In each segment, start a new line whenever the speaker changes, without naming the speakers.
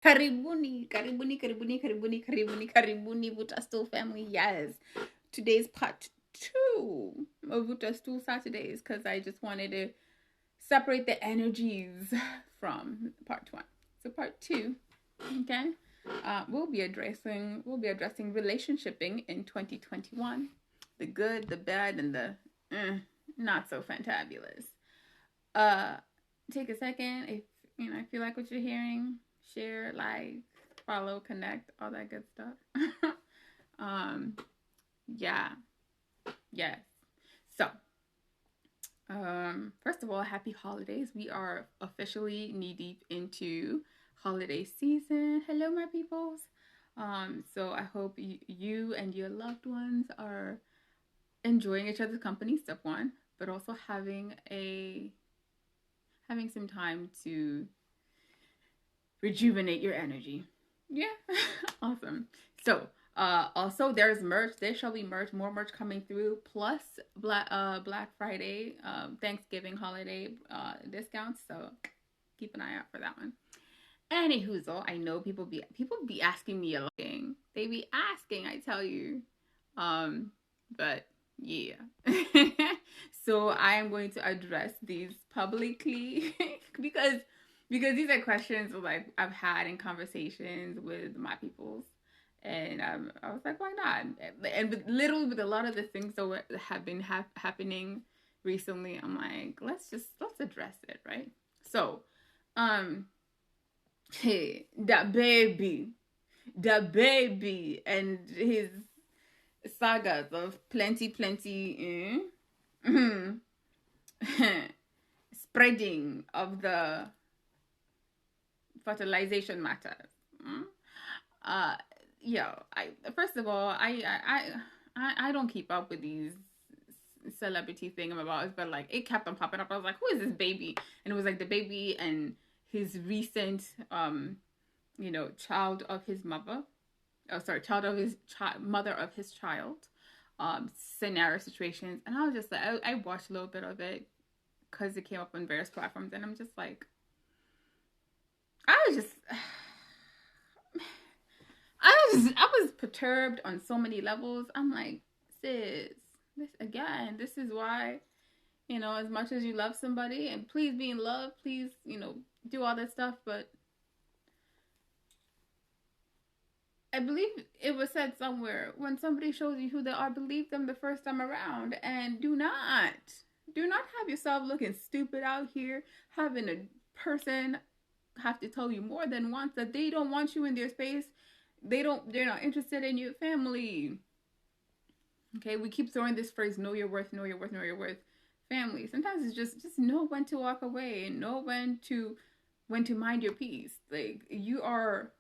Karibuni, karibuni, karibuni, karibuni, karibuni, karibuni, Vuta Stool family. Yes. Today's part two of Vuta Stool Saturdays because I just wanted to separate the energies from part one. So part two, okay, we'll be addressing relationshiping in 2021, the good, the bad, and the not so fantabulous. Uh, Take a second if you like what you're hearing, share, like, follow, connect, all that good stuff. um, yeah, yes. So, first of all, happy holidays. We are officially knee deep into holiday season. Hello, my peoples. So I hope you and your loved ones are enjoying each other's company. Step one, but also having some time to rejuvenate your energy. Yeah, awesome. So, also there's merch. There shall be merch, more merch coming through. Plus Black Friday, Thanksgiving holiday discounts. So keep an eye out for that one. Anywhoozle, I know people be asking me a lot. They be asking, I tell you. But yeah. So I am going to address these publicly because these are questions like I've had in conversations with my peoples, and I was like, why not? And literally with a lot of the things that have been happening recently, I'm like, let's address it, right? So, um, hey, that baby, and his sagas of plenty, spreading of the fertilization matters. Mm? Uh, yo, I first of all, I don't keep up with these celebrity thingamabobs, but like it kept on popping up. I was like, who is this baby? And it was like the baby and his recent child of his mother. Oh, sorry, child of his mother of his child. Scenario situations, and I was just like, I watched a little bit of it because it came up on various platforms, and I'm just like, I was just I was perturbed on so many levels. I'm like, sis, this is why, as much as you love somebody and please be in love, please, do all that stuff, but I believe it was said somewhere, when somebody shows you who they are, believe them the first time around, and do not have yourself looking stupid out here, having a person have to tell you more than once that they don't want you in their space. They're not interested in your family. Okay, we keep throwing this phrase, know your worth, know your worth, know your worth. Family. Sometimes it's just know when to walk away and know when to mind your peace. Like, you are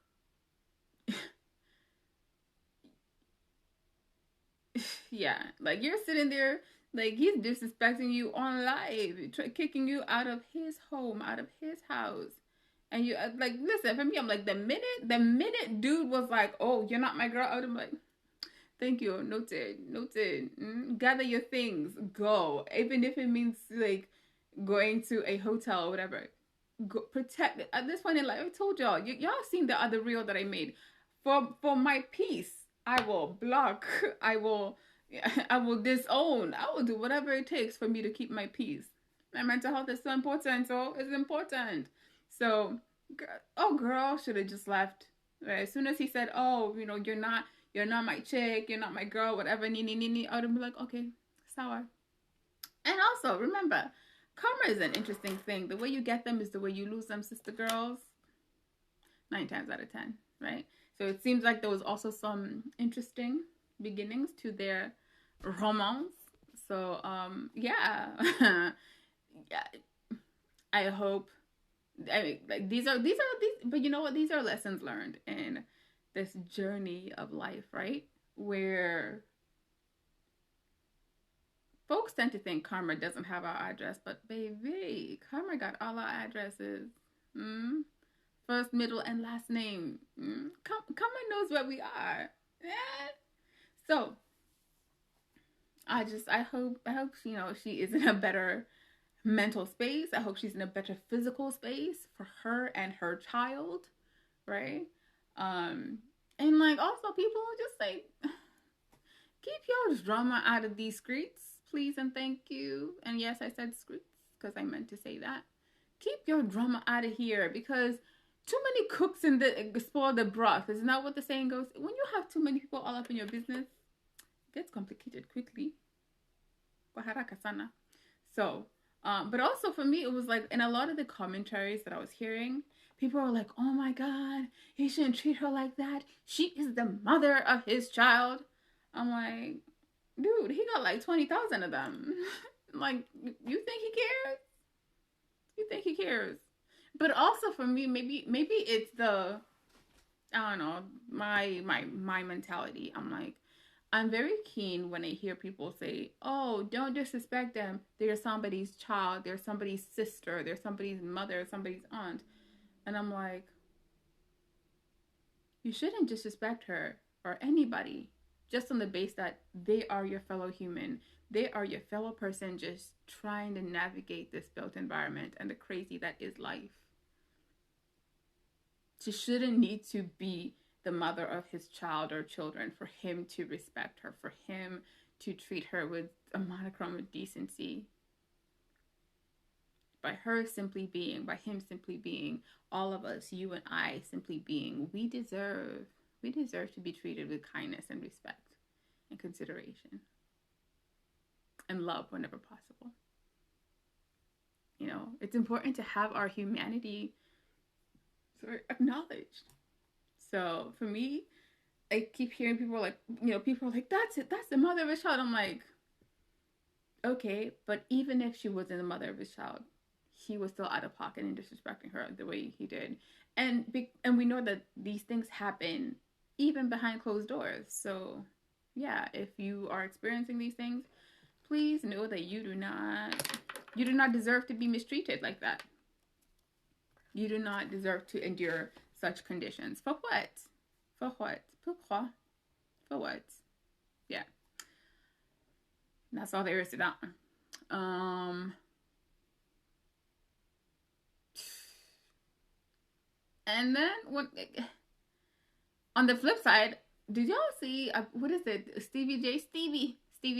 yeah, like you're sitting there, like he's disrespecting you on live, kicking you out of his home, out of his house. And you like, listen, for me, I'm like, the minute dude was like, oh, you're not my girl, I would have like, thank you, noted. Gather your things, go. Even if it means like going to a hotel or whatever. Go, protect it. At this point in life, I told y'all seen the other reel that I made. For my peace, I will block. I will I will disown. I will do whatever it takes for me to keep my peace. My mental health is so important, so it's important. So, oh girl, should have just left. Right? As soon as he said, "Oh, you're not my chick, you're not my girl, whatever," I would be like, "Okay, sour." And also, remember, karma is an interesting thing. The way you get them is the way you lose them, sister girls. 9 times out of 10, right? So it seems like there was also some interesting beginnings to their romance. So yeah, yeah. I hope. I mean, like these, but you know what? These are lessons learned in this journey of life, right? Where folks tend to think karma doesn't have our address, but baby, karma got all our addresses. Mm? First, middle, and last name. Karma knows where we are. Yeah. So I hope she is in a better mental space. I hope she's in a better physical space for her and her child. right? And like also people just like keep your drama out of these streets, please and thank you. And yes, I said streets because I meant to say that. Keep your drama out of here because too many cooks in the spoil the broth. Isn't that what the saying goes? When you have too many people all up in your business, it gets complicated quickly. So, but also for me, it was like in a lot of the commentaries that I was hearing, people were like, "Oh my God, he shouldn't treat her like that. She is the mother of his child." I'm like, dude, he got like 20,000 of them. Like, you think he cares? You think he cares? But also for me, maybe it's the I don't know my mentality. I'm like, I'm very keen when I hear people say, "Oh, don't disrespect them. They're somebody's child. They're somebody's sister. They're somebody's mother. Somebody's aunt." And I'm like, you shouldn't disrespect her or anybody just on the base that they are your fellow human. They are your fellow person just trying to navigate this built environment and the crazy that is life. She shouldn't need to be the mother of his child or children for him to respect her, for him to treat her with a monochrome of decency. By her simply being, by him simply being, all of us, you and I simply being, we deserve to be treated with kindness and respect and consideration and love whenever possible. You know, it's important to have our humanity acknowledged. So for me, I keep hearing people like, people are like, that's it, that's the mother of his child. I'm like, okay, but even if she wasn't the mother of his child, he was still out of pocket and disrespecting her the way he did. And we know that these things happen even behind closed doors. So yeah, if you are experiencing these things, please know that you do not deserve to be mistreated like that. You do not deserve to endure such conditions. For what? For what? Pourquoi? For what? Yeah. That's all there is to that. And then on the flip side, did y'all see what is it? Stevie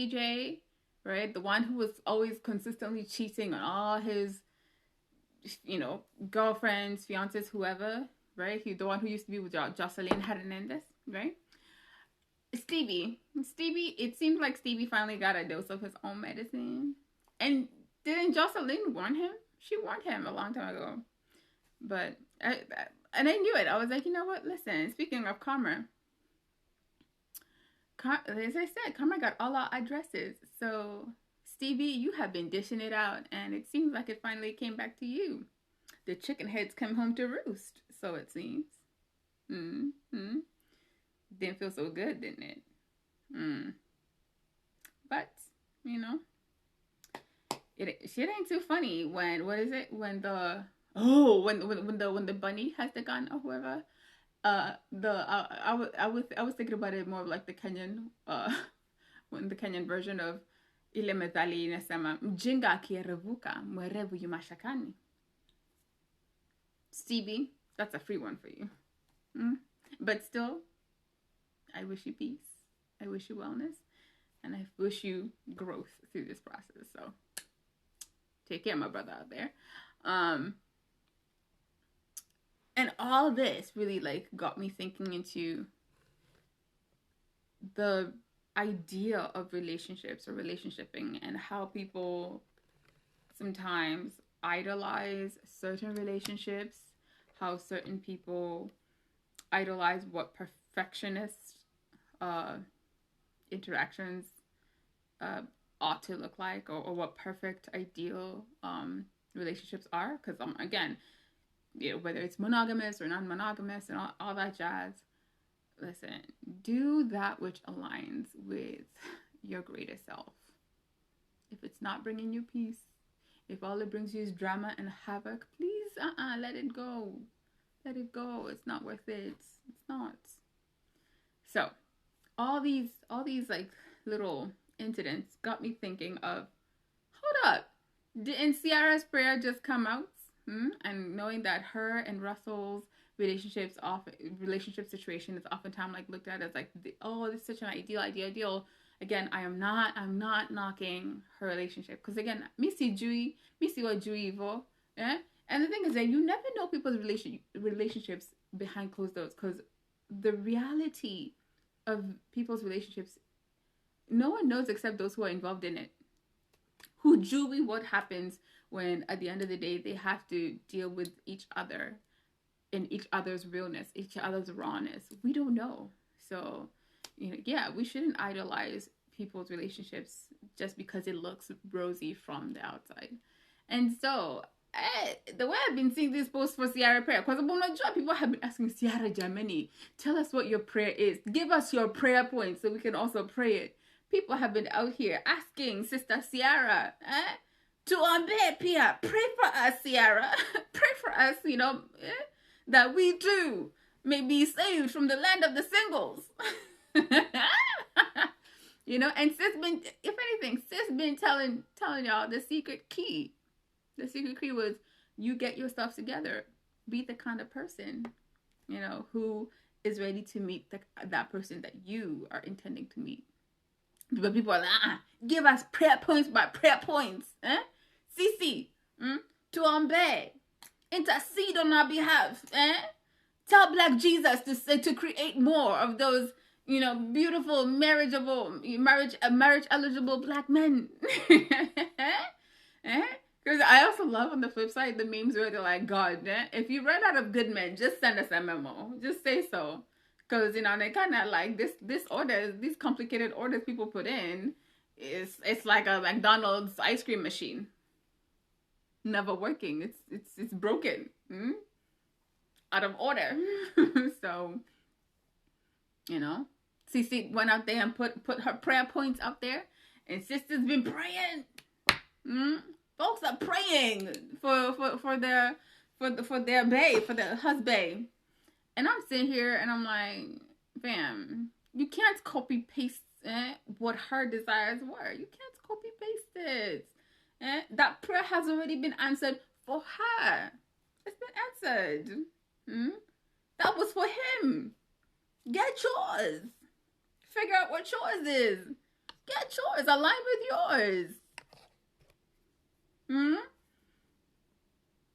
J, right? The one who was always consistently cheating on all his, girlfriends, fiancés, whoever, right? He the one who used to be with Jocelyn Hernandez, right? Stevie. It seems like Stevie finally got a dose of his own medicine. And didn't Jocelyn warn him? She warned him a long time ago. But I knew it. I was like, you know what? Listen, speaking of karma, as I said, karma got all our addresses. So, Stevie, you have been dishing it out, and it seems like it finally came back to you. The chicken heads come home to roost, so it seems. Mm-hmm. Didn't feel so good, didn't it? But, shit ain't too funny when, what is it? When the bunny has the gun or whoever. I was thinking about it more of like the Kenyan when the Kenyan version of ile methali inasema mjinga akirevuka mwerevu yumashakani. Stevie, that's a free one for you. But still, I wish you peace. I wish you wellness, and I wish you growth through this process. So take care, my brother out there. And all this really like got me thinking into the idea of relationships or relationshiping and how people sometimes idolize certain relationships, how certain people idolize what perfectionist interactions ought to look like, or what perfect ideal relationships are. Because again, whether it's monogamous or non-monogamous and all that jazz, listen, do that which aligns with your greatest self. If it's not bringing you peace, if all it brings you is drama and havoc, please let it go. Let it go. It's not worth it. It's not. So all these like little incidents got me thinking of, hold up, didn't Ciara's prayer just come out? And knowing that her and Russell's relationship situation is oftentimes like looked at as like, oh, this is such an ideal. Again, I'm not knocking her relationship, because again, me see what Jewy evil, yeah. And the thing is that you never know people's relationships behind closed doors, because the reality of people's relationships, no one knows except those who are involved in it. Who Jewy what happens when at the end of the day they have to deal with each other in each other's realness, each other's rawness. We don't know. So, yeah, we shouldn't idolize people's relationships just because it looks rosy from the outside. And so, the way I've been seeing this post for Ciara prayer, because people have been asking, Ciara Germany, tell us what your prayer is. Give us your prayer points so we can also pray it. People have been out here asking Sister Ciara, to Pia, pray for us, Ciara. Pray for us, that we too may be saved from the land of the singles. And sis been, if anything, sis been telling y'all the secret key. The secret key was, you get yourself together. Be the kind of person, who is ready to meet that person that you are intending to meet. But people are like, give us prayer points by prayer points. Sisi, to intercede on our behalf. Tell Black Jesus to create more of those, beautiful, marriage eligible Black men. Because I also love on the flip side the memes where they're like, God, if you run out of good men, just send us a memo. Just say so. Because, they kind of like this orders, these complicated orders people put in, it's like a McDonald's ice cream machine. Never working. It's broken. Out of order. So, Cece went out there and put her prayer points out there. And sister's been praying. Folks are praying for their bae, for their husband. And I'm sitting here and I'm like, fam, you can't copy paste what her desires were. You can't copy paste it. That prayer has already been answered for her. It's been answered. That was for him. Get yours. Figure out what yours is. Get yours. Align with yours.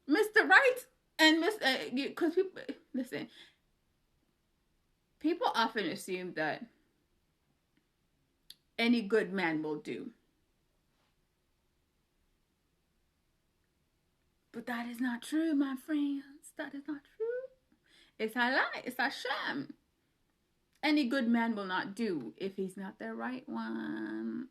Mr. Right and because people, listen, people often assume that any good man will do. But that is not true, my friends. That is not true. It's a lie. It's a sham. Any good man will not do if he's not the right one.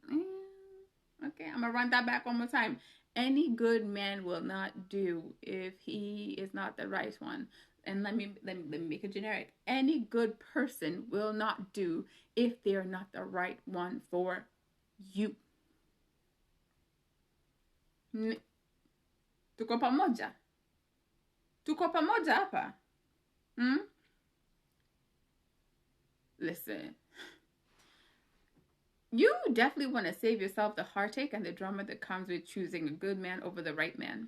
Okay, I'm going to run that back one more time. Any good man will not do if he is not the right one. And let me make it generic. Any good person will not do if they're not the right one for you. Tuko pamoja? Tuko pamoja hapa? Listen. You definitely want to save yourself the heartache and the drama that comes with choosing a good man over the right man.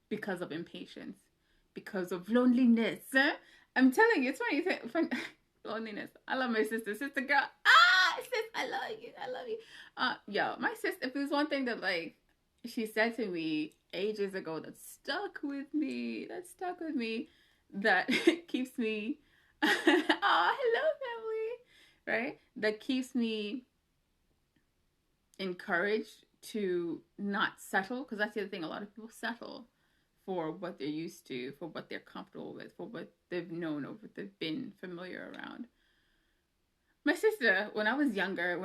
Because of impatience. Because of loneliness. I'm telling you, it's funny. Loneliness. I love my sister. Sister girl. Sis, I love you. Yo, my sister, if there's one thing that, like, she said to me ages ago that stuck with me, that keeps me, hello, family, right? That keeps me encouraged to not settle, because that's the other thing, a lot of people settle for what they're used to, for what they're comfortable with, for what they've known or what they've been familiar around. My sister, when I was younger,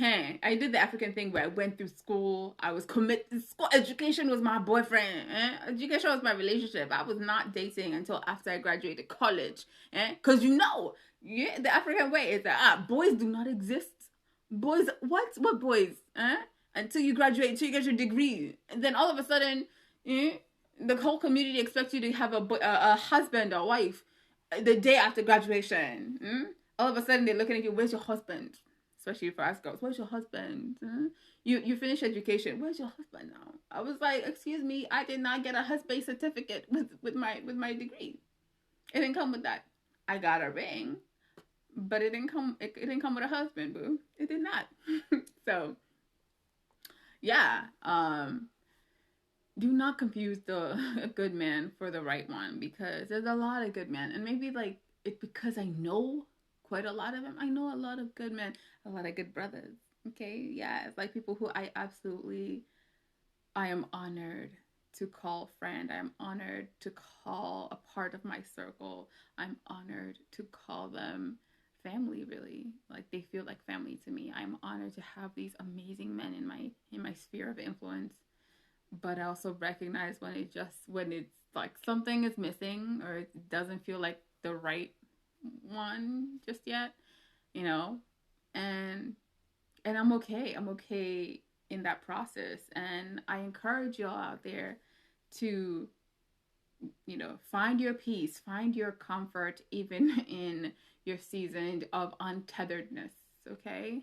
I did the African thing where I went through school. I was committed. School education was my boyfriend. Education was my relationship. I was not dating until after I graduated college. Because the African way is that boys do not exist. Boys, what boys? Until you graduate, until you get your degree. And then all of a sudden, the whole community expects you to have a husband or wife the day after graduation. All of a sudden they're looking at you, where's your husband? Especially for us girls, where's your husband? You finish education, where's your husband now? I was like, excuse me, I did not get a husband certificate with my degree. It didn't come with that. I got a ring, but it didn't come. It didn't come with a husband, boo. It did not. So yeah, do not confuse the a good man for the right one, because there's a lot of good men, and maybe like it's because I know quite a lot of them. I know a lot of good men, a lot of good brothers. Okay, yeah, it's like people who I am honored to call friend. I'm honored to call a part of my circle. I'm honored to call them family, really. Like they feel like family to me. I'm honored to have these amazing men in my sphere of influence. But I also recognize when it's like something is missing, or it doesn't feel like the right one just yet, you know? And I'm okay. I'm okay in that process. And I encourage y'all out there to, find your peace, find your comfort, even in your season of untetheredness. Okay?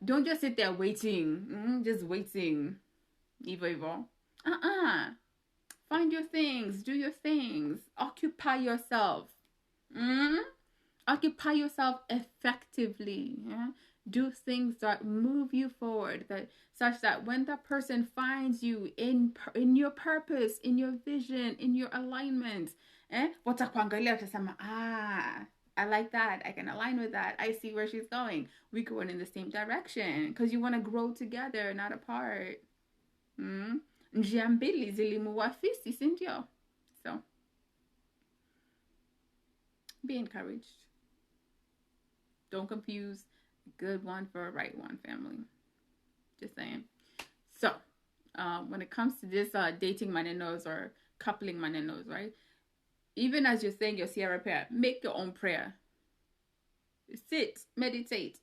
Don't just sit there waiting, just waiting. Evil. Find your things, do your things, occupy yourself. Mm? Occupy yourself effectively. Yeah? Do things that move you forward, that such that when that person finds you in your purpose, in your vision, in your alignment, watakuangalia utasema, I like that. I can align with that. I see where she's going. We going in the same direction because you want to grow together, not apart. Njia mbili zilimuwafisi, si ndio? So be encouraged. Don't confuse a good one for a right one, family. Just saying. So, when it comes to this dating manenos or coupling manenos, right? Even as you're saying your Sierra prayer, make your own prayer. Sit, meditate,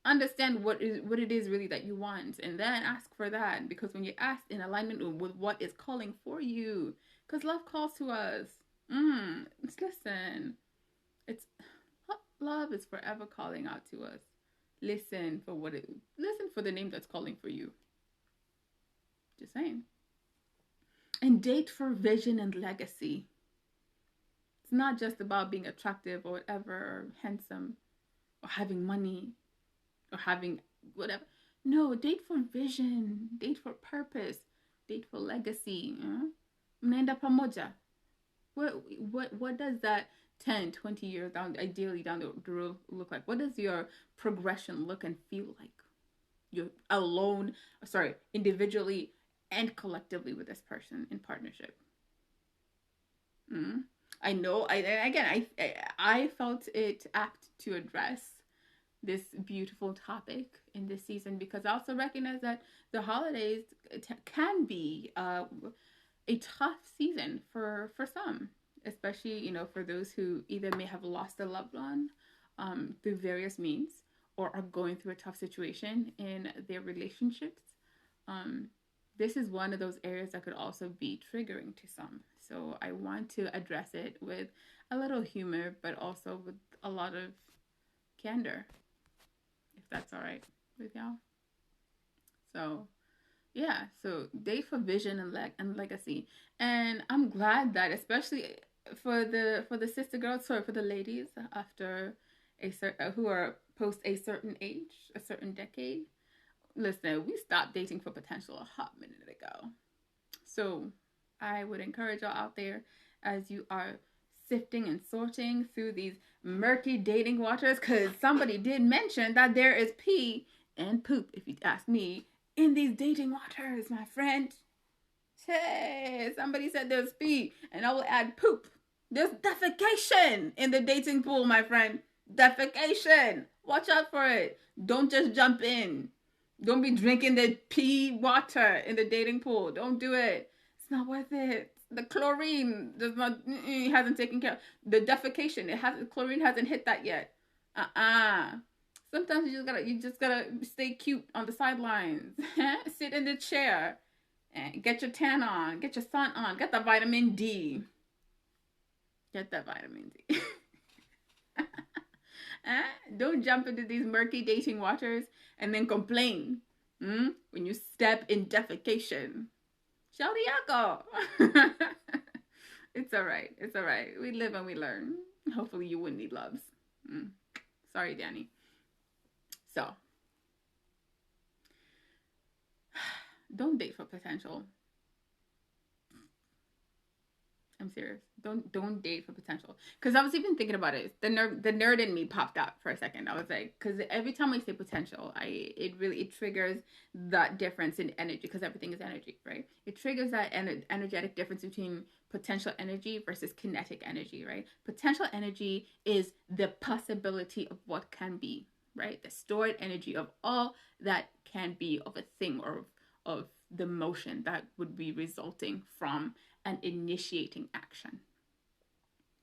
understand what it is really that you want, and then ask for that. Because when you ask in alignment with what is calling for you, because love calls to us. Listen, it's love is forever calling out to us. Listen for the name that's calling for you. Just saying. And date for vision and legacy. It's not just about being attractive or whatever, or handsome, or having money, or having whatever. No, date for vision, date for purpose, date for legacy. Mnaenda pamoja. What does that 10, 20 years down, ideally down the road look like? What does your progression look and feel like? You're alone, individually and collectively with this person in partnership. I know. I felt it apt to address this beautiful topic in this season, because I also recognize that the holidays can be a tough season for some, especially for those who either may have lost a loved one through various means, or are going through a tough situation in their relationships. This is one of those areas that could also be triggering to some. So I want to address it with a little humor, but also with a lot of candor, if that's all right with y'all. So yeah, so date for vision and legacy. And I'm glad that, especially for the sister girls, for the ladies after who are post a certain age, a certain decade. Listen, we stopped dating for potential a hot minute ago. So I would encourage y'all out there, as you are sifting and sorting through these murky dating waters, because somebody did mention that there is pee and poop, if you ask me, in these dating waters, my friend. Hey, somebody said there's pee, and I will add poop. There's defecation in the dating pool, my friend. Defecation. Watch out for it. Don't just jump in. Don't be drinking the pee water in the dating pool. Don't do it. It's not worth it. The chlorine hasn't taken care of the defecation. Chlorine hasn't hit that yet. Sometimes you just gotta stay cute on the sidelines. Sit in the chair and get your tan on, get your sun on, get the vitamin D. Get that vitamin D. Don't jump into these murky dating waters and then complain when you step in defecation. Shaudiako. It's all right. It's all right. We live and we learn. Hopefully, you wouldn't need loves. Mm. Sorry, Danny. So, don't date for potential. I'm serious. Don't date for potential. Because I was even thinking about it. The nerd in me popped out for a second. I was like, because every time I say potential, it triggers that difference in energy, because everything is energy, right? It triggers that energetic difference between potential energy versus kinetic energy, right? Potential energy is the possibility of what can be, right? The stored energy of all that can be, of a thing, or of the motion that would be resulting from and initiating action,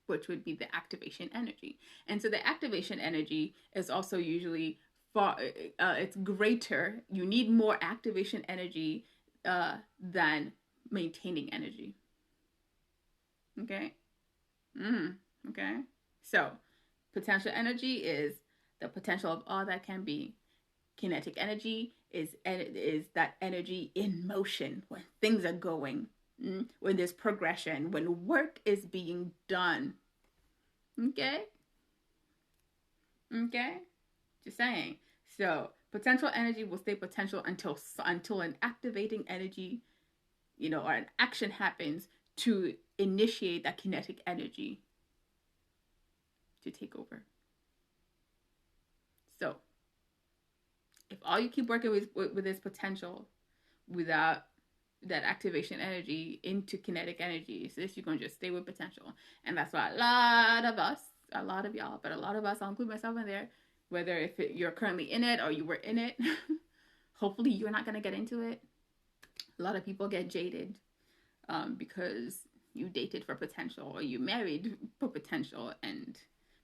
which would be the activation energy. And so the activation energy is also usually far, it's greater. You need more activation energy than maintaining energy. Okay. Okay. So potential energy is the potential of all that can be. Kinetic energy is that energy in motion, when things are going, when there's progression, when work is being done. Okay? Okay? Just saying. So potential energy will stay potential until an activating energy, or an action happens to initiate that kinetic energy to take over. So if all you keep working with is potential without that activation energy into kinetic energy, so this, you're going to just stay with potential. And that's why a lot of us, a lot of y'all, but a lot of us, I'll include myself in there, whether if you're currently in it or you were in it, hopefully you're not going to get into it. A lot of people get jaded because you dated for potential, or you married for potential, and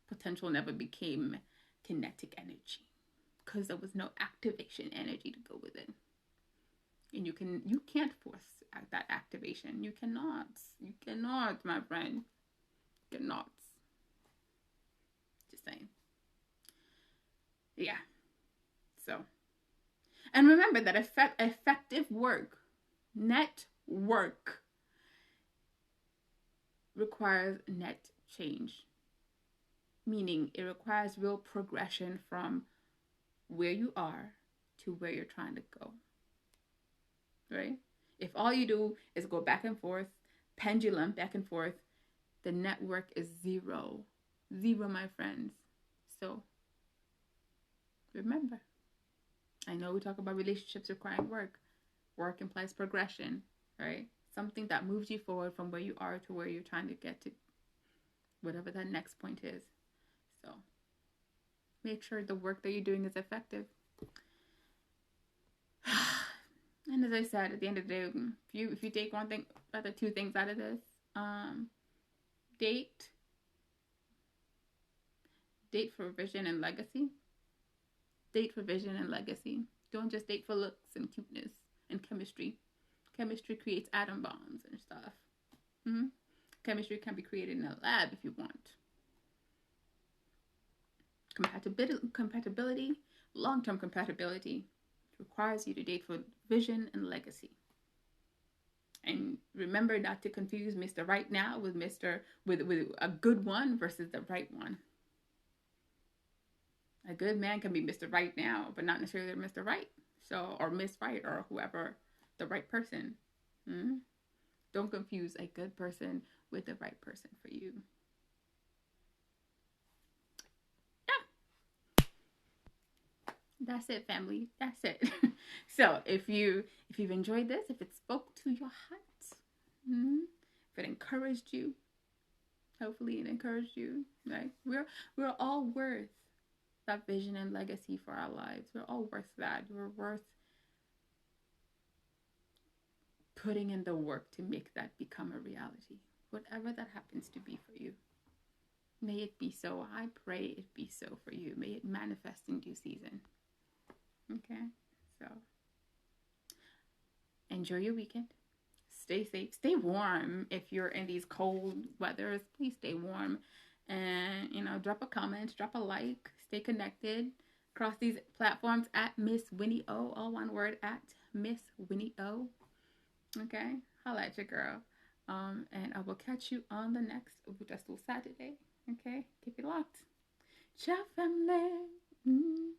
potential never became kinetic energy because there was no activation energy to go with it. And you can't force that activation. You cannot, my friend. You cannot. Just saying. Yeah. So, and remember that effective work, network, requires net change. Meaning it requires real progression from where you are to where you're trying to go. Right? If all you do is go back and forth, pendulum back and forth, the network is zero. Zero, my friends. So remember, I know we talk about relationships requiring work. Work implies progression, right? Something that moves you forward from where you are to where you're trying to get to, whatever that next point is. So make sure the work that you're doing is effective. And as I said, at the end of the day, if you take one thing, rather two things out of this, date for vision and legacy. Date for vision and legacy. Don't just date for looks and cuteness and chemistry. Chemistry creates atom bombs and stuff. Chemistry can be created in a lab if you want. Compatibility, long-term compatibility, requires you to date for vision and legacy. And remember not to confuse Mr. Right Now with with a good one versus the right one. A good man can be Mr. Right Now, but not necessarily Mr. Right. So, or Miss Right, or whoever, the right person. Don't confuse a good person with the right person for you. That's it, family. That's it. So if you've enjoyed this, if it spoke to your heart, if it encouraged you, hopefully it encouraged you, right? We're all worth that vision and legacy for our lives. We're all worth that. We're worth putting in the work to make that become a reality, whatever that happens to be for you. May it be so. I pray it be so for you. May it manifest in due season. Okay, so enjoy your weekend. Stay safe. Stay warm. If you're in these cold weathers, please stay warm. And, drop a comment, drop a like, stay connected across these platforms at Miss Winnie O, all one word, at Miss Winnie O. Okay, holla at your girl. And I will catch you on the next Vuta Stool Saturday. Okay, keep it locked. Ciao, family.